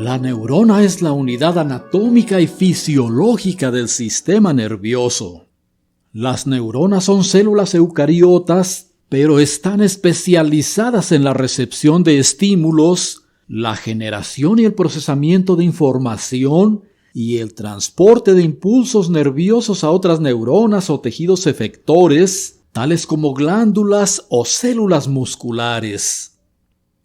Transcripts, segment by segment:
La neurona es la unidad anatómica y fisiológica del sistema nervioso. Las neuronas son células eucariotas, pero están especializadas en la recepción de estímulos, la generación y el procesamiento de información y el transporte de impulsos nerviosos a otras neuronas o tejidos efectores, tales como glándulas o células musculares.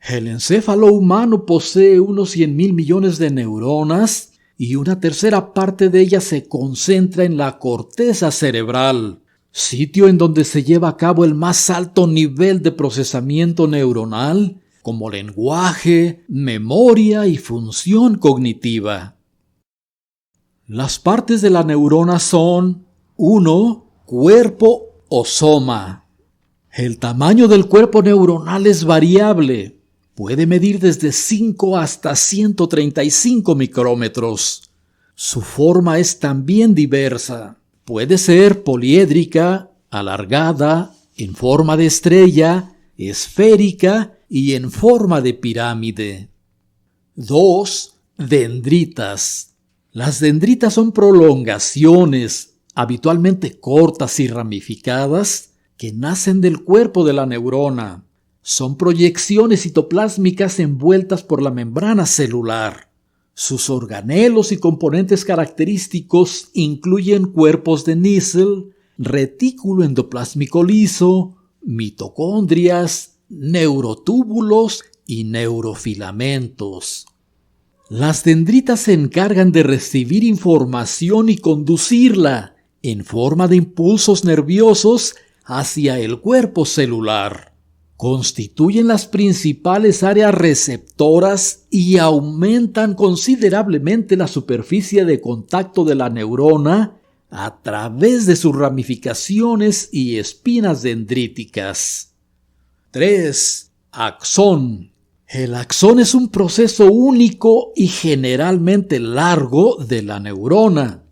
El encéfalo humano posee unos 100,000 millones de neuronas y una tercera parte de ellas se concentra en la corteza cerebral, sitio en donde se lleva a cabo el más alto nivel de procesamiento neuronal, como lenguaje, memoria y función cognitiva. Las partes de la neurona son 1. Cuerpo o soma. El tamaño del cuerpo neuronal es variable. Puede medir desde 5 hasta 135 micrómetros. Su forma es también diversa. Puede ser poliédrica, alargada, en forma de estrella, esférica y en forma de pirámide. 2. Dendritas. Las dendritas son prolongaciones, habitualmente cortas y ramificadas, que nacen del cuerpo de la neurona. Son proyecciones citoplásmicas envueltas por la membrana celular. Sus organelos y componentes característicos incluyen cuerpos de Nissl, retículo endoplásmico liso, mitocondrias, neurotúbulos y neurofilamentos. Las dendritas se encargan de recibir información y conducirla en forma de impulsos nerviosos hacia el cuerpo celular. Constituyen las principales áreas receptoras y aumentan considerablemente la superficie de contacto de la neurona a través de sus ramificaciones y espinas dendríticas. 3. Axón. El axón es un proceso único y generalmente largo de la neurona.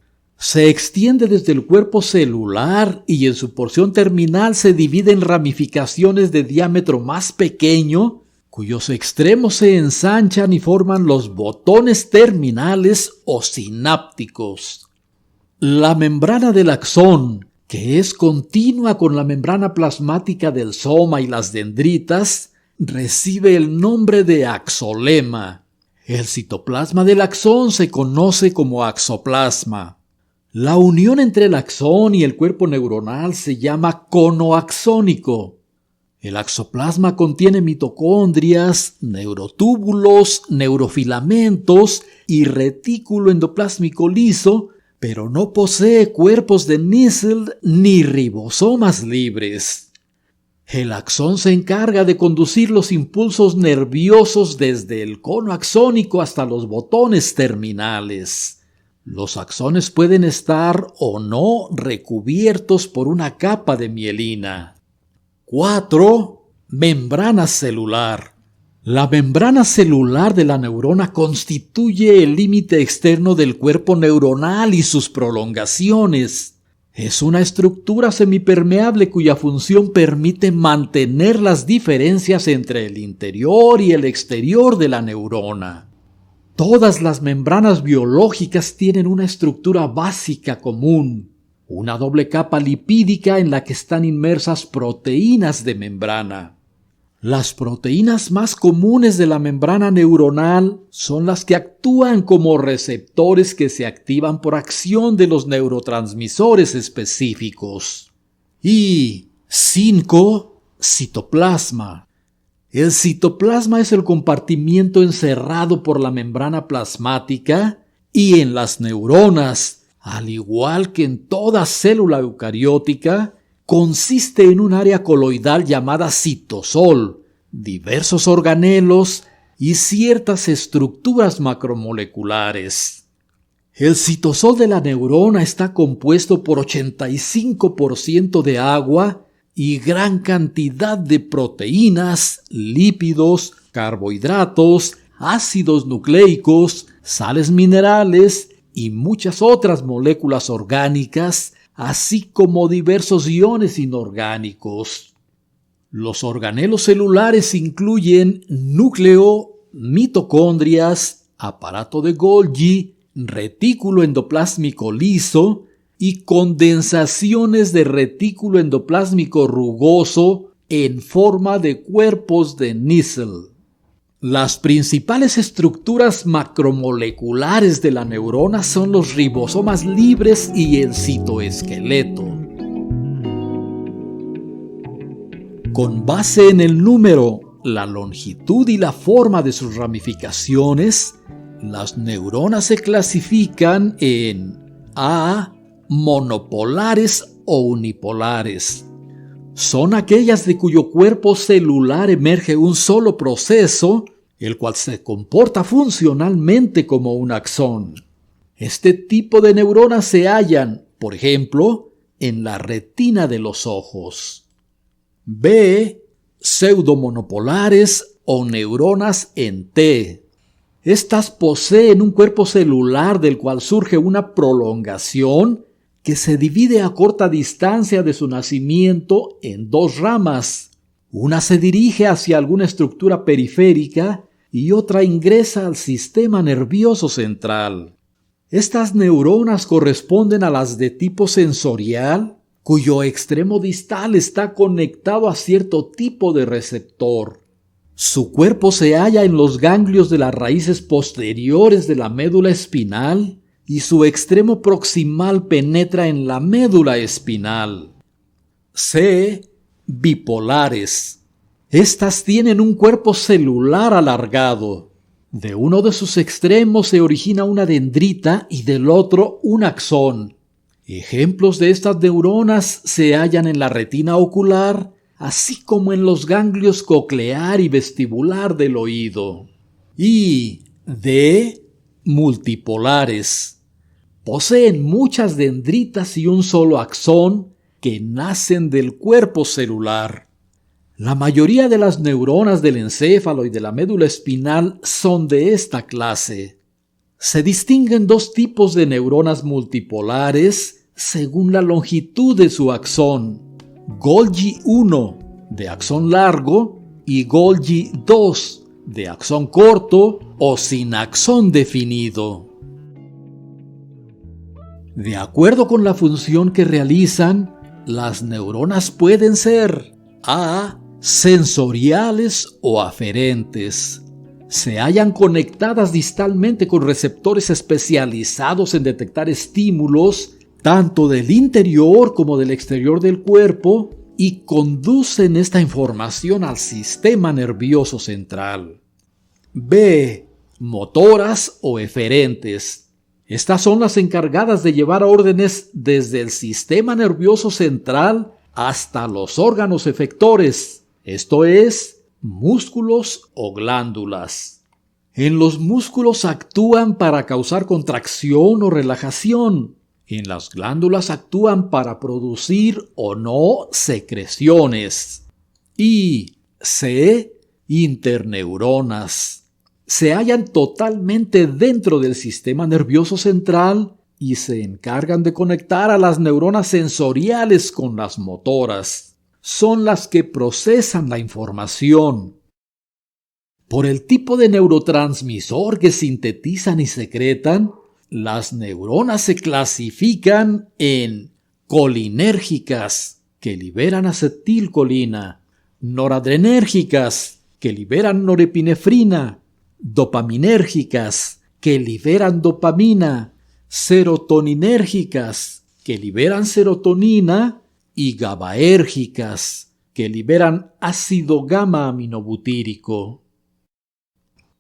Se extiende desde el cuerpo celular y en su porción terminal se divide en ramificaciones de diámetro más pequeño, cuyos extremos se ensanchan y forman los botones terminales o sinápticos. La membrana del axón, que es continua con la membrana plasmática del soma y las dendritas, recibe el nombre de axolema. El citoplasma del axón se conoce como axoplasma. La unión entre el axón y el cuerpo neuronal se llama cono axónico. El axoplasma contiene mitocondrias, neurotúbulos, neurofilamentos y retículo endoplásmico liso, pero no posee cuerpos de Nissl ni ribosomas libres. El axón se encarga de conducir los impulsos nerviosos desde el cono axónico hasta los botones terminales. Los axones pueden estar o no recubiertos por una capa de mielina. 4. Membrana celular. La membrana celular de la neurona constituye el límite externo del cuerpo neuronal y sus prolongaciones. Es una estructura semipermeable cuya función permite mantener las diferencias entre el interior y el exterior de la neurona. Todas las membranas biológicas tienen una estructura básica común, una doble capa lipídica en la que están inmersas proteínas de membrana. Las proteínas más comunes de la membrana neuronal son las que actúan como receptores que se activan por acción de los neurotransmisores específicos. Y 5. Citoplasma. El citoplasma es el compartimiento encerrado por la membrana plasmática y en las neuronas, al igual que en toda célula eucariótica, consiste en un área coloidal llamada citosol, diversos organelos y ciertas estructuras macromoleculares. El citosol de la neurona está compuesto por 85% de agua y gran cantidad de proteínas, lípidos, carbohidratos, ácidos nucleicos, sales minerales y muchas otras moléculas orgánicas, así como diversos iones inorgánicos. Los organelos celulares incluyen núcleo, mitocondrias, aparato de Golgi, retículo endoplásmico liso y condensaciones de retículo endoplásmico rugoso en forma de cuerpos de Nissl. Las principales estructuras macromoleculares de la neurona son los ribosomas libres y el citoesqueleto. Con base en el número, la longitud y la forma de sus ramificaciones, las neuronas se clasifican en A. Monopolares o unipolares. Son aquellas de cuyo cuerpo celular emerge un solo proceso, el cual se comporta funcionalmente como un axón. Este tipo de neuronas se hallan, por ejemplo, en la retina de los ojos. B. Pseudomonopolares o neuronas en T. Estas poseen un cuerpo celular del cual surge una prolongación que se divide a corta distancia de su nacimiento en dos ramas. Una se dirige hacia alguna estructura periférica y otra ingresa al sistema nervioso central. Estas neuronas corresponden a las de tipo sensorial, cuyo extremo distal está conectado a cierto tipo de receptor. Su cuerpo se halla en los ganglios de las raíces posteriores de la médula espinal y su extremo proximal penetra en la médula espinal. C. Bipolares. Estas tienen un cuerpo celular alargado. De uno de sus extremos se origina una dendrita y del otro un axón. Ejemplos de estas neuronas se hallan en la retina ocular, así como en los ganglios coclear y vestibular del oído. Y D. Multipolares. Poseen muchas dendritas y un solo axón que nacen del cuerpo celular. La mayoría de las neuronas del encéfalo y de la médula espinal son de esta clase. Se distinguen dos tipos de neuronas multipolares según la longitud de su axón: Golgi 1 de axón largo y Golgi 2 de axón corto o sin axón definido. De acuerdo con la función que realizan, las neuronas pueden ser A. Sensoriales o aferentes. Se hallan conectadas distalmente con receptores especializados en detectar estímulos, tanto del interior como del exterior del cuerpo, y conducen esta información al sistema nervioso central. B. Motoras o eferentes. Estas son las encargadas de llevar órdenes desde el sistema nervioso central hasta los órganos efectores, esto es, músculos o glándulas. En los músculos actúan para causar contracción o relajación. En las glándulas actúan para producir o no secreciones. Y C. Interneuronas. Se hallan totalmente dentro del sistema nervioso central y se encargan de conectar a las neuronas sensoriales con las motoras. Son las que procesan la información. Por el tipo de neurotransmisor que sintetizan y secretan, las neuronas se clasifican en colinérgicas, que liberan acetilcolina, noradrenérgicas, que liberan norepinefrina, dopaminérgicas, que liberan dopamina, serotoninérgicas, que liberan serotonina, y GABAérgicas, que liberan ácido gamma-aminobutírico.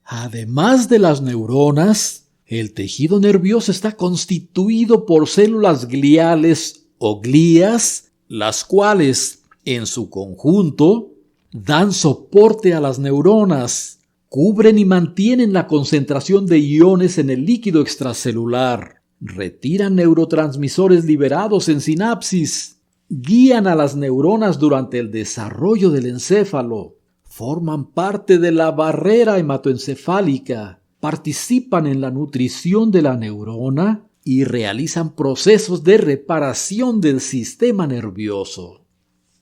Además de las neuronas, el tejido nervioso está constituido por células gliales o glías, las cuales, en su conjunto, dan soporte a las neuronas, cubren y mantienen la concentración de iones en el líquido extracelular, retiran neurotransmisores liberados en sinapsis, guían a las neuronas durante el desarrollo del encéfalo, forman parte de la barrera hematoencefálica, participan en la nutrición de la neurona y realizan procesos de reparación del sistema nervioso.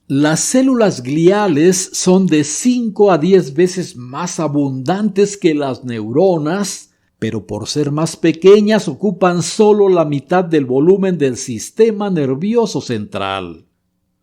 Las células gliales son de 5 a 10 veces más abundantes que las neuronas, pero por ser más pequeñas ocupan solo la mitad del volumen del sistema nervioso central.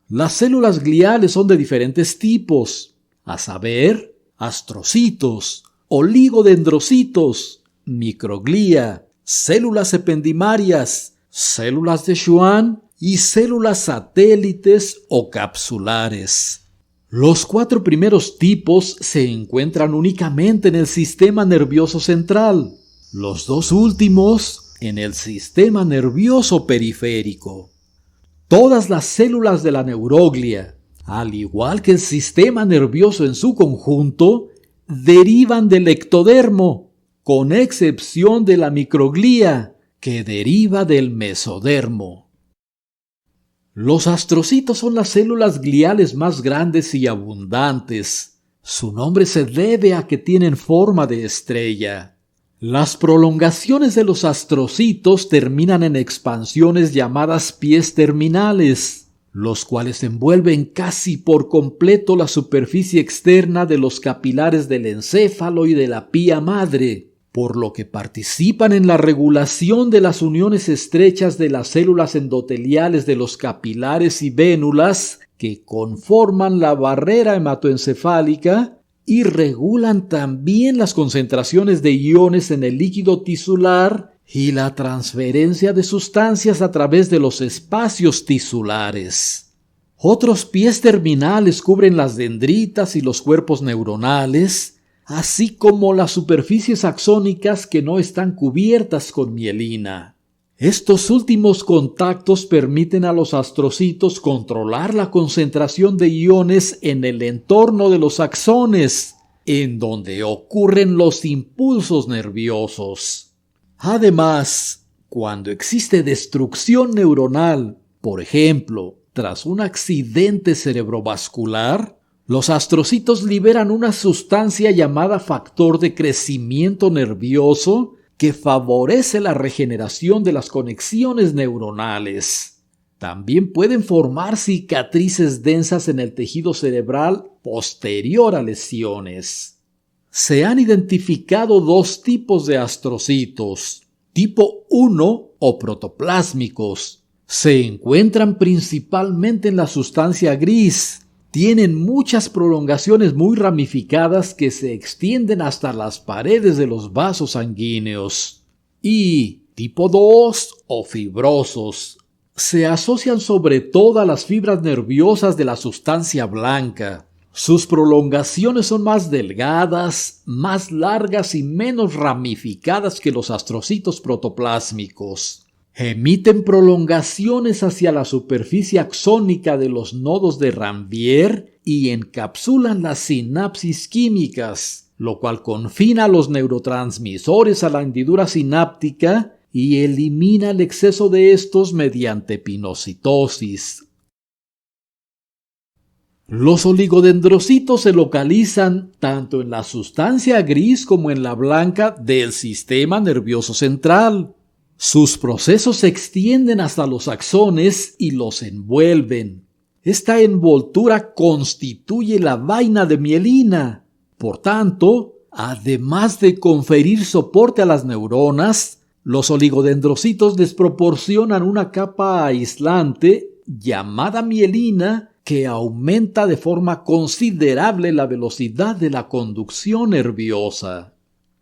Las células gliales son de diferentes tipos, a saber, astrocitos, oligodendrocitos, microglía, células ependimarias, células de Schwann y células satélites o capsulares. Los 4 primeros tipos se encuentran únicamente en el sistema nervioso central, los 2 últimos en el sistema nervioso periférico. Todas las células de la neuroglia, al igual que el sistema nervioso en su conjunto, derivan del ectodermo, con excepción de la microglía, que deriva del mesodermo. Los astrocitos son las células gliales más grandes y abundantes. Su nombre se debe a que tienen forma de estrella. Las prolongaciones de los astrocitos terminan en expansiones llamadas pies terminales, los cuales envuelven casi por completo la superficie externa de los capilares del encéfalo y de la pía madre, por lo que participan en la regulación de las uniones estrechas de las células endoteliales de los capilares y vénulas que conforman la barrera hematoencefálica y regulan también las concentraciones de iones en el líquido tisular y la transferencia de sustancias a través de los espacios tisulares. Otros pies terminales cubren las dendritas y los cuerpos neuronales, así como las superficies axónicas que no están cubiertas con mielina. Estos últimos contactos permiten a los astrocitos controlar la concentración de iones en el entorno de los axones, en donde ocurren los impulsos nerviosos. Además, cuando existe destrucción neuronal, por ejemplo, tras un accidente cerebrovascular, los astrocitos liberan una sustancia llamada factor de crecimiento nervioso que favorece la regeneración de las conexiones neuronales. También pueden formar cicatrices densas en el tejido cerebral posterior a lesiones. Se han identificado 2 tipos de astrocitos. Tipo 1 o protoplásmicos. Se encuentran principalmente en la sustancia gris. Tienen muchas prolongaciones muy ramificadas que se extienden hasta las paredes de los vasos sanguíneos. Y tipo 2 o fibrosos. Se asocian sobre todo a las fibras nerviosas de la sustancia blanca. Sus prolongaciones son más delgadas, más largas y menos ramificadas que los astrocitos protoplásmicos. Emiten prolongaciones hacia la superficie axónica de los nodos de Ranvier y encapsulan las sinapsis químicas, lo cual confina los neurotransmisores a la hendidura sináptica y elimina el exceso de estos mediante pinocitosis. Los oligodendrocitos se localizan tanto en la sustancia gris como en la blanca del sistema nervioso central. Sus procesos se extienden hasta los axones y los envuelven. Esta envoltura constituye la vaina de mielina. Por tanto, además de conferir soporte a las neuronas, los oligodendrocitos les proporcionan una capa aislante llamada mielina que aumenta de forma considerable la velocidad de la conducción nerviosa.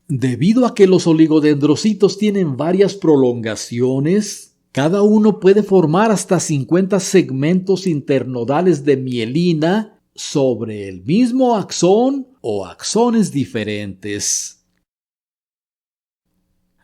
Debido a que los oligodendrocitos tienen varias prolongaciones, cada uno puede formar hasta 50 segmentos internodales de mielina sobre el mismo axón o axones diferentes.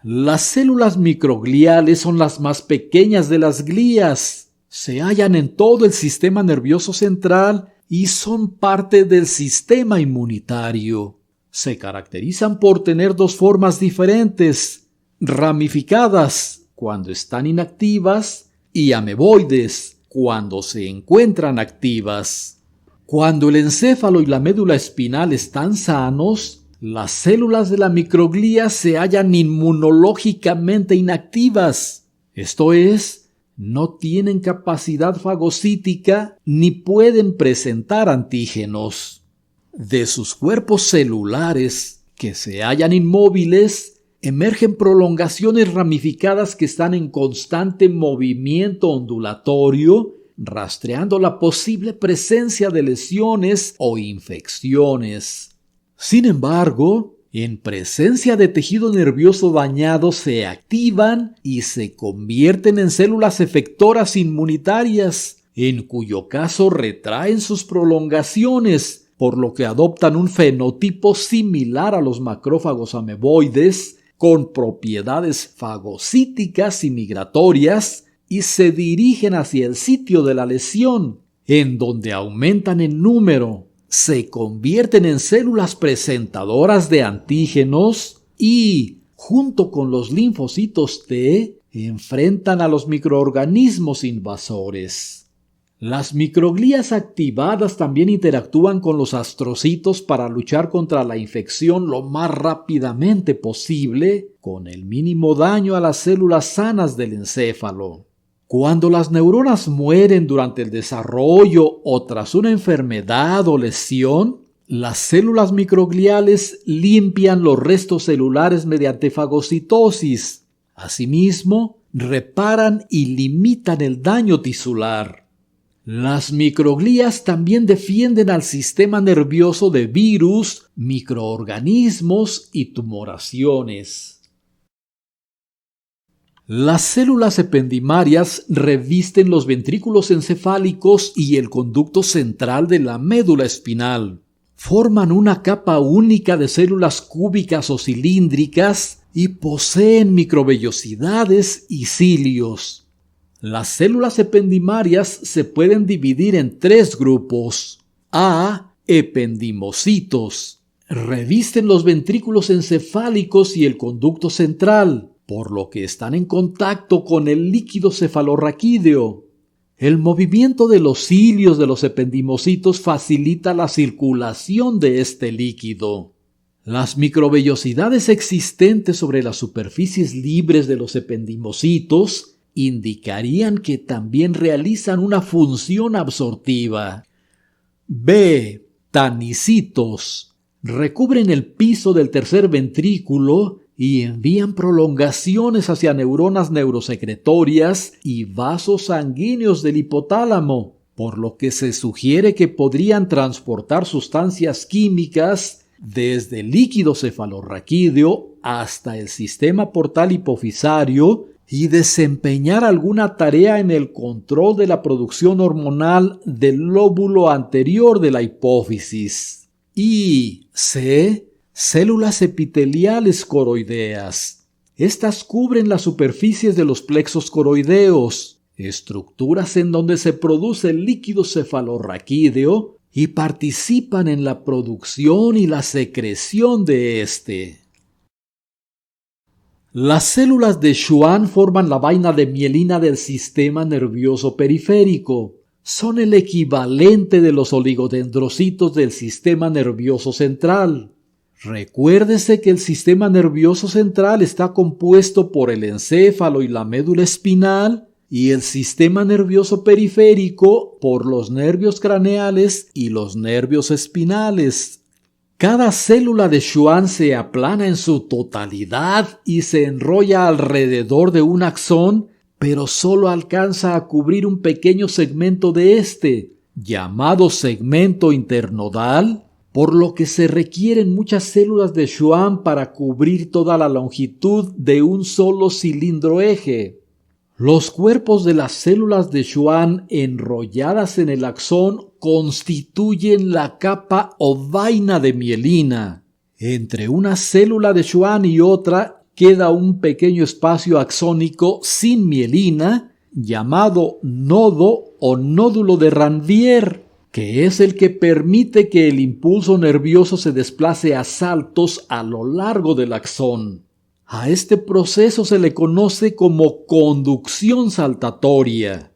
Las células microgliales son las más pequeñas de las glías. Se hallan en todo el sistema nervioso central y son parte del sistema inmunitario. Se caracterizan por tener 2 formas diferentes, ramificadas cuando están inactivas y ameboides cuando se encuentran activas. Cuando el encéfalo y la médula espinal están sanos, las células de la microglía se hallan inmunológicamente inactivas, esto es, no tienen capacidad fagocítica ni pueden presentar antígenos. De sus cuerpos celulares, que se hallan inmóviles, emergen prolongaciones ramificadas que están en constante movimiento ondulatorio, rastreando la posible presencia de lesiones o infecciones. Sin embargo, en presencia de tejido nervioso dañado se activan y se convierten en células efectoras inmunitarias, en cuyo caso retraen sus prolongaciones, por lo que adoptan un fenotipo similar a los macrófagos ameboides, con propiedades fagocíticas y migratorias, y se dirigen hacia el sitio de la lesión, en donde aumentan en número, se convierten en células presentadoras de antígenos y, junto con los linfocitos T, enfrentan a los microorganismos invasores. Las microglías activadas también interactúan con los astrocitos para luchar contra la infección lo más rápidamente posible, con el mínimo daño a las células sanas del encéfalo. Cuando las neuronas mueren durante el desarrollo o tras una enfermedad o lesión, las células microgliales limpian los restos celulares mediante fagocitosis. Asimismo, reparan y limitan el daño tisular. Las microglías también defienden al sistema nervioso de virus, microorganismos y tumoraciones. Las células ependimarias revisten los ventrículos encefálicos y el conducto central de la médula espinal. Forman una capa única de células cúbicas o cilíndricas y poseen microvellosidades y cilios. Las células ependimarias se pueden dividir en 3 grupos. A. Ependimocitos. Revisten los ventrículos encefálicos y el conducto central, por lo que están en contacto con el líquido cefalorraquídeo. El movimiento de los cilios de los ependimocitos facilita la circulación de este líquido. Las microvellosidades existentes sobre las superficies libres de los ependimocitos indicarían que también realizan una función absortiva. B. Tanicitos. Recubren el piso del tercer ventrículo y envían prolongaciones hacia neuronas neurosecretorias y vasos sanguíneos del hipotálamo, por lo que se sugiere que podrían transportar sustancias químicas desde el líquido cefalorraquídeo hasta el sistema portal hipofisario y desempeñar alguna tarea en el control de la producción hormonal del lóbulo anterior de la hipófisis. Y C. Células epiteliales coroideas. Estas cubren las superficies de los plexos coroideos, estructuras en donde se produce el líquido cefalorraquídeo y participan en la producción y la secreción de este. Las células de Schwann forman la vaina de mielina del sistema nervioso periférico. Son el equivalente de los oligodendrocitos del sistema nervioso central. Recuérdese que el sistema nervioso central está compuesto por el encéfalo y la médula espinal y el sistema nervioso periférico por los nervios craneales y los nervios espinales. Cada célula de Schwann se aplana en su totalidad y se enrolla alrededor de un axón, pero solo alcanza a cubrir un pequeño segmento de este, llamado segmento internodal, por lo que se requieren muchas células de Schwann para cubrir toda la longitud de un solo cilindro eje. Los cuerpos de las células de Schwann enrolladas en el axón constituyen la capa o vaina de mielina. Entre una célula de Schwann y otra queda un pequeño espacio axónico sin mielina llamado nodo o nódulo de Ranvier, que es el que permite que el impulso nervioso se desplace a saltos a lo largo del axón. A este proceso se le conoce como conducción saltatoria.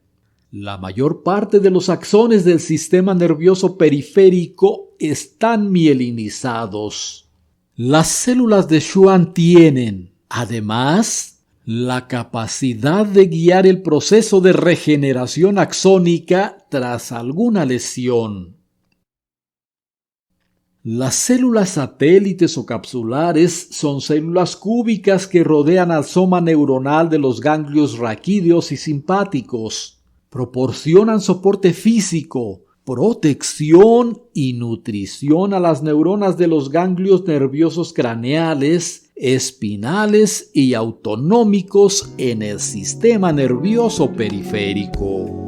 La mayor parte de los axones del sistema nervioso periférico están mielinizados. Las células de Schwann tienen, además, la capacidad de guiar el proceso de regeneración axónica tras alguna lesión. Las células satélites o capsulares son células cúbicas que rodean al soma neuronal de los ganglios raquídeos y simpáticos. Proporcionan soporte físico, protección y nutrición a las neuronas de los ganglios nerviosos craneales, espinales y autonómicos en el sistema nervioso periférico.